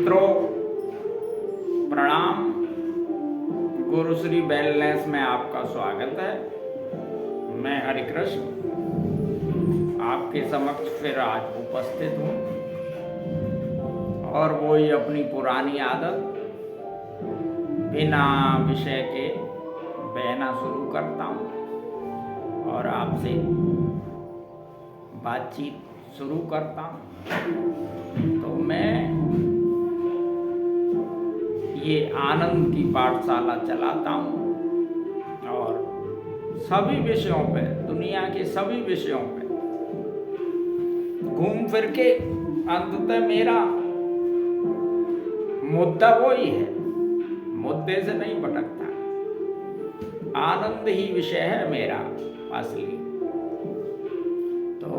मित्रों प्रणाम। गुरुश्री वेलनेस में आपका स्वागत है। मैं हरिकृष्ण आपके समक्ष फिर आज उपस्थित हूँ और वही अपनी पुरानी आदत बिना विषय के बहना शुरू करता हूँ और आपसे बातचीत शुरू करता हूँ। तो मैं ये आनंद की पाठशाला चलाता हूँ और सभी विषयों पे, दुनिया के सभी विषयों पे घूम फिर के अंततः मेरा मुद्दा वही है, मुद्दे से नहीं भटकता। आनंद ही विषय है मेरा असली। तो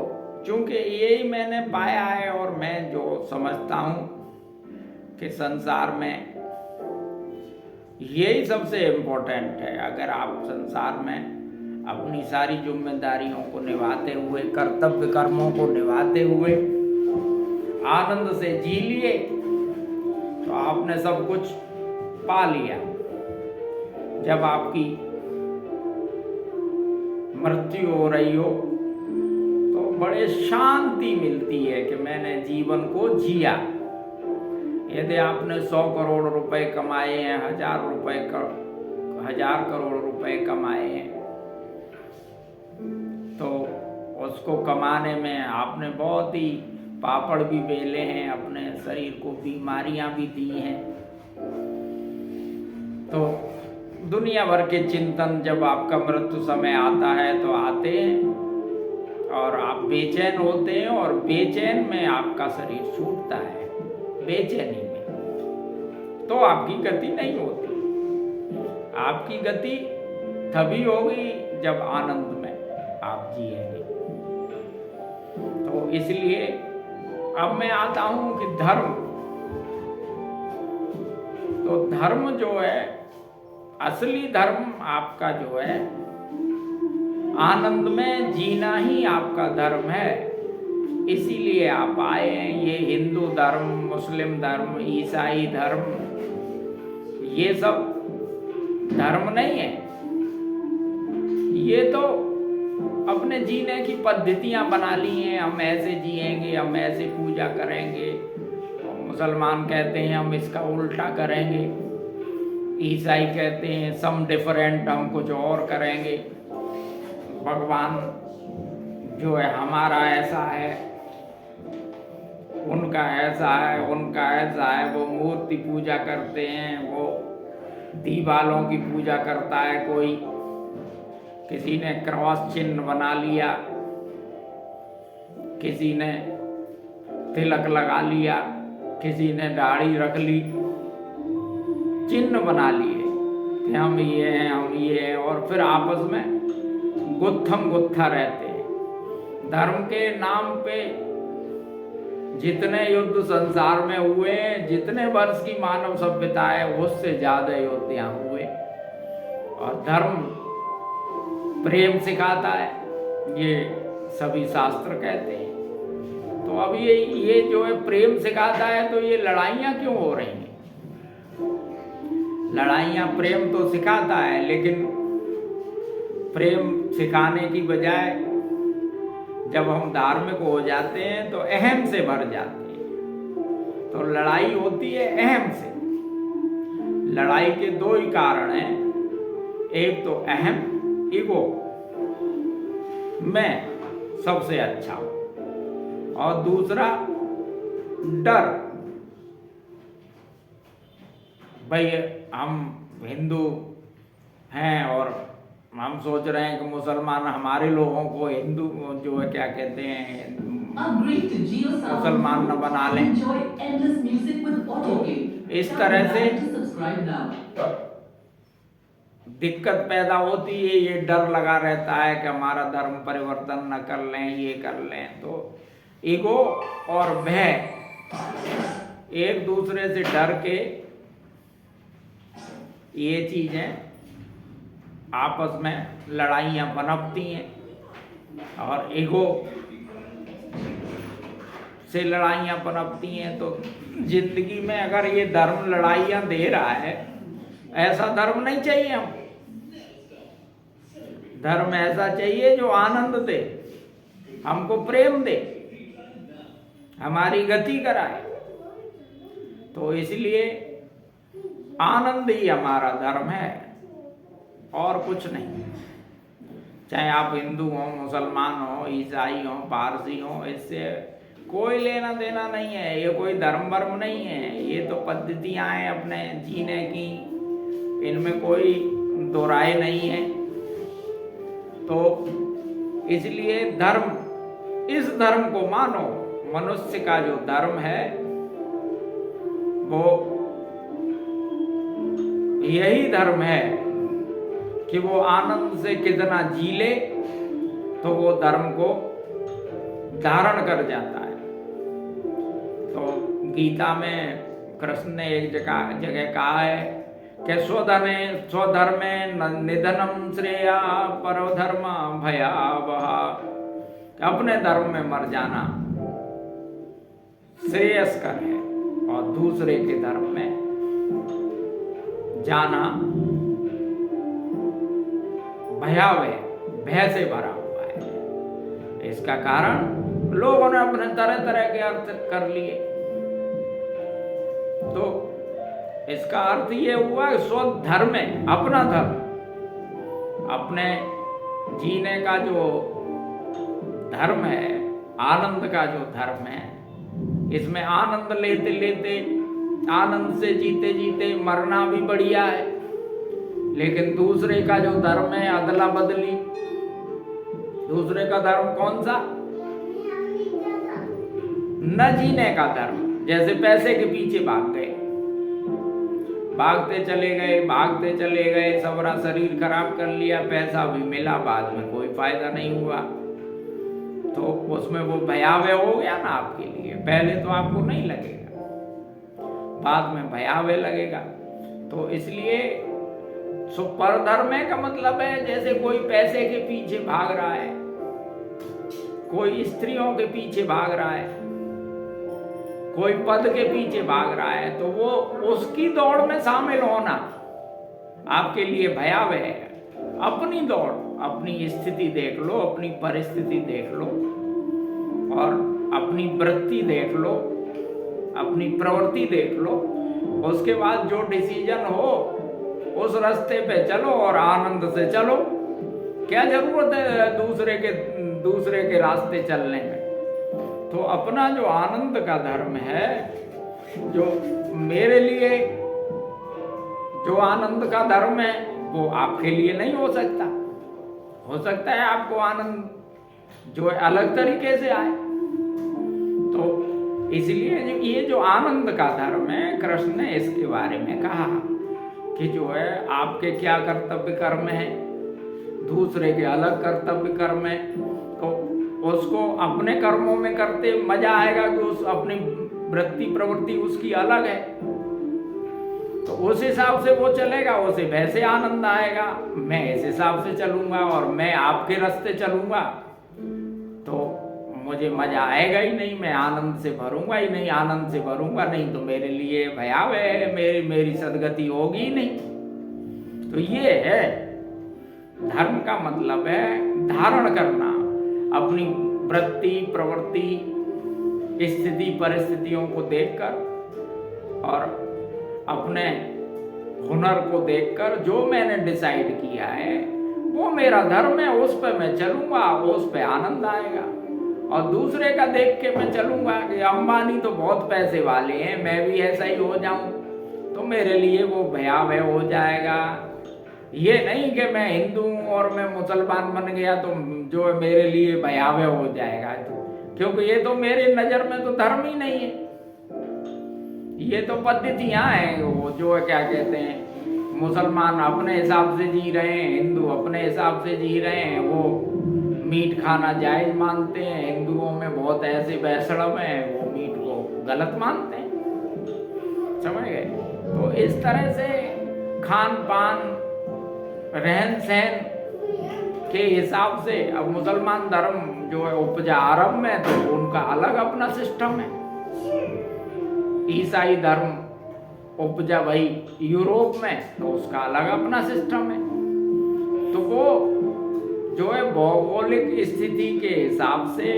चूंकि यही मैंने पाया है और मैं जो समझता हूँ कि संसार में यही सबसे इम्पोर्टेंट है। अगर आप संसार में अपनी सारी जिम्मेदारियों को निभाते हुए, कर्तव्य कर्मों को निभाते हुए आनंद से जी लिए तो आपने सब कुछ पा लिया। जब आपकी मृत्यु हो रही हो तो बड़े शांति मिलती है कि मैंने जीवन को जिया। यदि आपने 100 करोड़ रुपए कमाए हैं, 1000 करोड़ रुपए कमाए हैं, तो उसको कमाने में आपने बहुत ही पापड़ भी बेले हैं, अपने शरीर को बीमारियां भी दी हैं। तो दुनिया भर के चिंतन जब आपका मृत्यु समय आता है तो आते हैं और आप बेचैन होते हैं और बेचैन में आपका शरीर छूटता है। बेचैनी में तो आपकी गति नहीं होती। आपकी गति तभी होगी जब आनंद में आप जिएंगे। तो इसलिए अब मैं आता हूं कि धर्म, तो धर्म जो है, असली धर्म आपका जो है, आनंद में जीना ही आपका धर्म है। इसीलिए आप आए हैं। ये हिंदू धर्म, मुस्लिम धर्म, ईसाई धर्म, ये सब धर्म नहीं है। ये तो अपने जीने की पद्धतियां बना ली हैं। हम ऐसे जिएंगे, हम ऐसे पूजा करेंगे। मुसलमान कहते हैं हम इसका उल्टा करेंगे, ईसाई कहते हैं सम डिफरेंट, हम कुछ और करेंगे। भगवान जो है हमारा ऐसा है, उनका ऐसा है, उनका ऐसा है। वो मूर्ति पूजा करते हैं, वो दीवालों की पूजा करता है कोई, किसी ने क्रॉस चिन्ह बना लिया, किसी ने तिलक लगा लिया, किसी ने दाढ़ी रख ली, चिन्ह बना लिए कि हम ये हैं, हम ये हैं, और फिर आपस में गुत्थम गुत्था रहते हैं। धर्म के नाम पे जितने युद्ध संसार में हुए, जितने वर्ष की मानव सभ्यता है उससे ज्यादा युद्ध यहाँ हुए। और धर्म प्रेम सिखाता है, ये सभी शास्त्र कहते हैं। तो अब ये जो है प्रेम सिखाता है, तो ये लड़ाइयाँ क्यों हो रही हैं? लड़ाइयाँ प्रेम तो सिखाता है, लेकिन प्रेम सिखाने की बजाय जब हम धार्मिक हो जाते हैं तो अहम से भर जाते हैं। तो लड़ाई होती है अहम से। लड़ाई के दो ही कारण हैं, एक तो अहम, ईगो, मैं सबसे अच्छा हूं, और दूसरा डर। भाई हम हिंदू हैं और हम सोच रहे हैं कि मुसलमान हमारे लोगों को हिंदू जो है क्या कहते हैं, मुसलमान न बना लें। तो इस तरह से दिक्कत पैदा होती है। ये डर लगा रहता है कि हमारा धर्म परिवर्तन न कर लें, ये कर लें। तो ईगो और भय एक दूसरे से डर के, ये चीजें आपस में लड़ाइयाँ पनपती हैं। और ईगो से लड़ाइयाँ पनपती हैं। तो जिंदगी में अगर ये धर्म लड़ाइयाँ दे रहा है, ऐसा धर्म नहीं चाहिए। हम धर्म ऐसा चाहिए जो आनंद दे, हमको प्रेम दे, हमारी गति कराए। तो इसलिए आनंद ही हमारा धर्म है और कुछ नहीं। चाहे आप हिंदू हो, मुसलमान हो, ईसाई हो, पारसी हो, इससे कोई लेना देना नहीं है। ये कोई धर्म वर्म नहीं है, ये तो पद्धतियां हैं अपने जीने की, इनमें कोई दो राय नहीं है। तो इसलिए धर्म, इस धर्म को मानो। मनुष्य का जो धर्म है वो यही धर्म है कि वो आनंद से कितना जी ले तो वो धर्म को धारण कर जाता है। तो गीता में कृष्ण ने एक जगह कहा है कि स्वधर्मे निधनम श्रेया परधर्म भयावह। अपने धर्म में मर जाना श्रेयस्कर है और दूसरे के धर्म में जाना भयावह, भय से भरा हुआ है। इसका कारण लोगों ने अपने तरह तरह के अर्थ कर लिए। तो इसका अर्थ ये हुआ स्वधर्म है, अपना धर्म, अपने जीने का जो धर्म है, आनंद का जो धर्म है, इसमें आनंद लेते लेते, आनंद से जीते जीते मरना भी बढ़िया है। लेकिन दूसरे का जो धर्म है अदला बदली, दूसरे का धर्म कौन सा? न जीने का धर्म। जैसे पैसे के पीछे भाग गए, भागते चले गए, सबरा शरीर खराब कर लिया, पैसा भी मिला, बाद में कोई फायदा नहीं हुआ, तो उसमें वो भयावह हो गया ना आपके लिए। पहले तो आपको नहीं लगेगा, बाद में भयावह लगेगा। तो इसलिए परधर्म का मतलब है जैसे कोई पैसे के पीछे भाग रहा है, कोई स्त्रियों के पीछे भाग रहा है, कोई पद के पीछे भाग रहा है, तो वो उसकी दौड़ में शामिल होना आपके लिए भयावह है। अपनी दौड़, अपनी स्थिति देख लो, अपनी परिस्थिति देख लो और अपनी वृत्ति देख लो, अपनी प्रवृत्ति देख लो। उसके बाद जो डिसीजन हो उस रास्ते पे चलो और आनंद से चलो। क्या जरूरत है दूसरे के रास्ते चलने में? तो अपना जो आनंद का धर्म है, जो मेरे लिए जो आनंद का धर्म है, वो आपके लिए नहीं हो सकता। हो सकता है आपको आनंद जो है अलग तरीके से आए। तो इसलिए ये जो आनंद का धर्म है, कृष्ण ने इसके बारे में कहा कि जो है आपके क्या कर्तव्य कर्म है, दूसरे के अलग कर्तव्य कर्म है। तो उसको अपने कर्मों में करते मजा आएगा कि उस अपनी वृत्ति प्रवृत्ति उसकी अलग है, तो उस हिसाब से वो चलेगा, उसे वैसे आनंद आएगा। मैं इस हिसाब से चलूंगा और मैं आपके रास्ते चलूंगा तो मुझे मजा आएगा ही नहीं, मैं आनंद से भरूंगा ही नहीं, आनंद से भरूंगा नहीं तो मेरे लिए भयावह है, मेरी सदगति होगी ही नहीं। तो ये है धर्म का मतलब है धारण करना, अपनी वृत्ति प्रवृत्ति स्थिति परिस्थितियों को देखकर और अपने हुनर को देखकर जो मैंने डिसाइड किया है वो मेरा धर्म है, उस पर मैं चलूंगा, उस पर आनंद आएगा। और दूसरे का देख के मैं चलूंगा कि अंबानी तो बहुत पैसे वाले हैं, मैं भी ऐसा ही हो जाऊं, तो मेरे लिए वो भयावह हो जाएगा। ये नहीं कि मैं हिंदू हूं और मैं मुसलमान बन गया तो जो है मेरे लिए भयावह हो जाएगा, क्योंकि ये तो मेरे नजर में तो धर्म ही नहीं है, ये तो पद्धतियां हैं। वो जो है क्या कहते हैं, मुसलमान अपने हिसाब से जी रहे हैं, हिंदू अपने हिसाब से जी रहे हैं। वो मीट खाना जायज मानते हैं, हिंदुओं में बहुत ऐसे वैष्णव हैं वो मीट को गलत मानते हैं, समझ गए। तो इस तरह से खान पान रहन सहन के हिसाब से अब मुसलमान धर्म जो है उपजा अरब में, तो उनका अलग अपना सिस्टम है। ईसाई धर्म उपजा भाई यूरोप में, तो उसका अलग अपना सिस्टम है। तो वो जो है भौगोलिक स्थिति के हिसाब से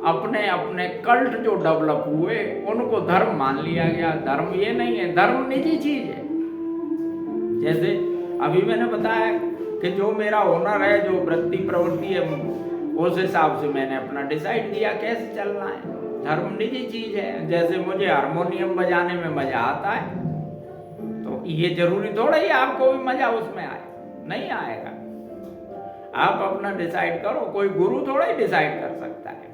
अपने अपने कल्ट जो डेवलप हुए उनको धर्म मान लिया गया। धर्म ये नहीं है, धर्म निजी चीज है। जैसे अभी मैंने बताया कि जो मेरा हुनर है, जो वृत्ति प्रवृत्ति है, उस हिसाब से मैंने अपना डिसाइड किया कैसे चलना है। धर्म निजी चीज है। जैसे मुझे हारमोनियम बजाने में मजा आता है, तो ये जरूरी थोड़ा ही आपको भी मजा उसमें आए, नहीं आएगा। आप अपना डिसाइड करो, कोई गुरु थोड़ा ही डिसाइड कर सकता है।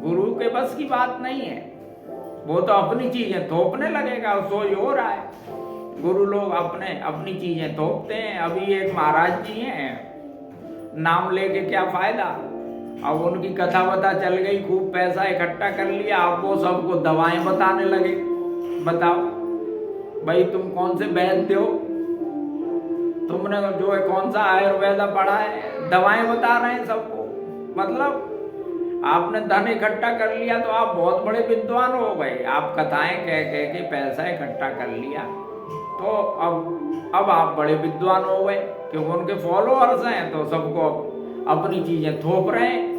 गुरु के बस की बात नहीं है, वो तो अपनी चीजें थोपने लगेगा, सो ही हो रहा है। गुरु लोग अपनी चीजें थोपते हैं। अभी एक महाराज जी हैं, नाम लेके क्या फायदा। अब उनकी कथा बता चल गई, खूब पैसा इकट्ठा कर लिया, अब वो सबको दवाएं बताने लगे। बताओ भाई, तुम कौन से वैद्य हो, तुमने जो है कौन सा आयुर्वेदा पढ़ा है, दवाएं बता रहे हैं सबको। मतलब आपने धन इकट्ठा कर लिया तो आप बहुत बड़े विद्वान हो गए। आप कथाएं कह कह के पैसा इकट्ठा कर लिया, तो अब आप बड़े विद्वान हो गए, क्योंकि उनके फॉलोअर्स हैं, तो सबको अपनी चीजें थोप रहे हैं।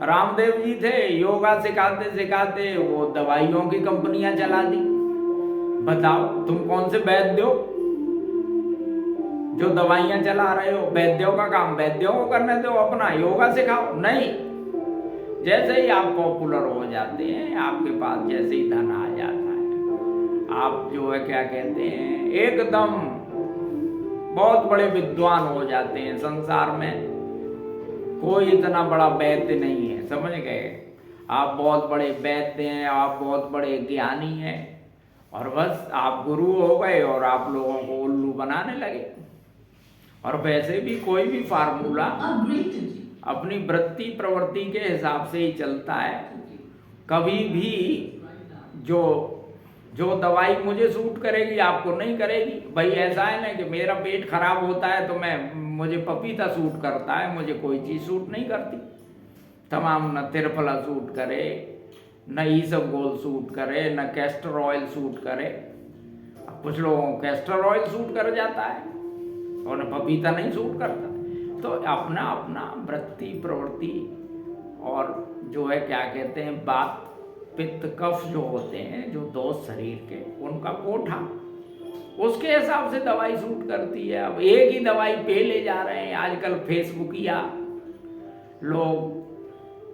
रामदेव जी थे, योगा सिखाते सिखाते वो दवाइयों की कंपनियां चला दी। बताओ तुम कौन से वैद्य हो जो दवाइयां चला रहे हो। वैद्यों का काम वैद्यों को करने दो, अपना योगा सिखाओ। नहीं, जैसे ही आप पॉपुलर हो जाते हैं, आपके पास जैसे ही धन आ जाता है, आप जो है क्या कहते हैं, एकदम बहुत बड़े विद्वान हो जाते हैं। संसार में कोई इतना बड़ा वैद्य नहीं है, समझ गए। आप बहुत बड़े वैद्य हैं, आप बहुत बड़े ज्ञानी हैं, और बस आप गुरु हो गए और आप लोगों को उल्लू बनाने लगे। और वैसे भी कोई भी फार्मूला अपनी वृत्ति प्रवृत्ति के हिसाब से ही चलता है। कभी भी जो दवाई मुझे सूट करेगी आपको नहीं करेगी। भाई ऐसा है ना कि मेरा पेट खराब होता है तो मुझे पपीता सूट करता है, मुझे कोई चीज़ सूट नहीं करती। तमाम न त्रिफला सूट करे, न ईसबगोल सूट करे, न कैस्टर ऑयल सूट करे। कुछ लोगों को कैस्टर ऑयल सूट कर जाता है और न पपीता नहीं सूट करता। तो अपना अपना वृत्ति प्रवृत्ति और जो है क्या कहते हैं, बात पित्त कफ जो होते हैं, जो दोष शरीर के, उनका कोठा, उसके हिसाब से दवाई सूट करती है। अब एक ही दवाई पे ले जा रहे हैं आजकल फेसबुकिया लोग,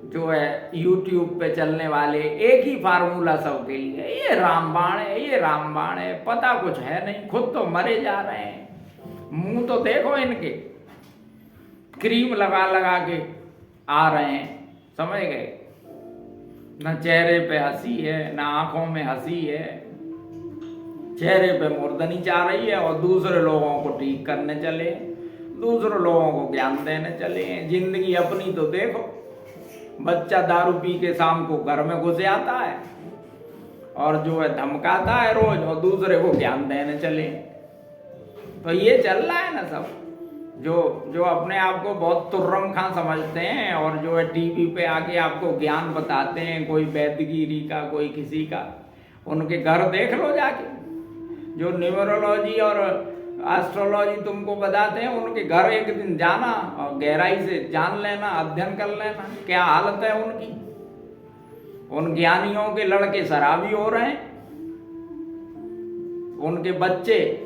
जो है यूट्यूब पे चलने वाले, एक ही फार्मूला सबके लिए, ये रामबाण है, ये रामबाण है, पता कुछ है नहीं, खुद तो मरे जा रहे हैं। मुंह तो देखो इनके, क्रीम लगा लगा के आ रहे हैं, समझ गए। न चेहरे पे हंसी है, न आंखों में हंसी है, चेहरे पे मुर्दनी चाह रही है, और दूसरे लोगों को ठीक करने चले, दूसरे लोगों को ज्ञान देने चले। जिंदगी अपनी तो देखो। बच्चा दारू पी के शाम को घर में घुस आता है और जो है धमकाता है रोज, और दूसरे को ज्ञान देने चले। तो ये चल रहा है ना सब। जो अपने आप को बहुत तुर्रम खां समझते हैं और जो है टीवी पे आके आपको ज्ञान बताते हैं, कोई वैद्यगिरी का, कोई किसी का, उनके घर देख लो जाके। जो न्यूमरोलॉजी और एस्ट्रोलॉजी तुमको बताते हैं, उनके घर एक दिन जाना और गहराई से जान लेना, अध्ययन कर लेना क्या हालत है उनकी। उन ज्ञानियों के लड़के शराबी हो रहे हैं, उनके बच्चे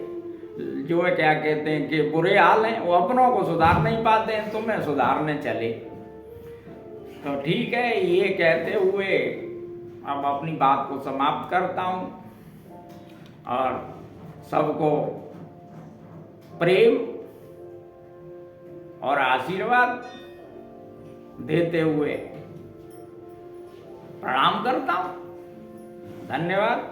जो है क्या कहते हैं कि बुरे हाल हैं, वो अपनों को सुधार नहीं पाते हैं, तुम्हें सुधारने चले। तो ठीक है, ये कहते हुए अब अपनी बात को समाप्त करता हूँ और सबको प्रेम और आशीर्वाद देते हुए प्रणाम करता हूँ। धन्यवाद।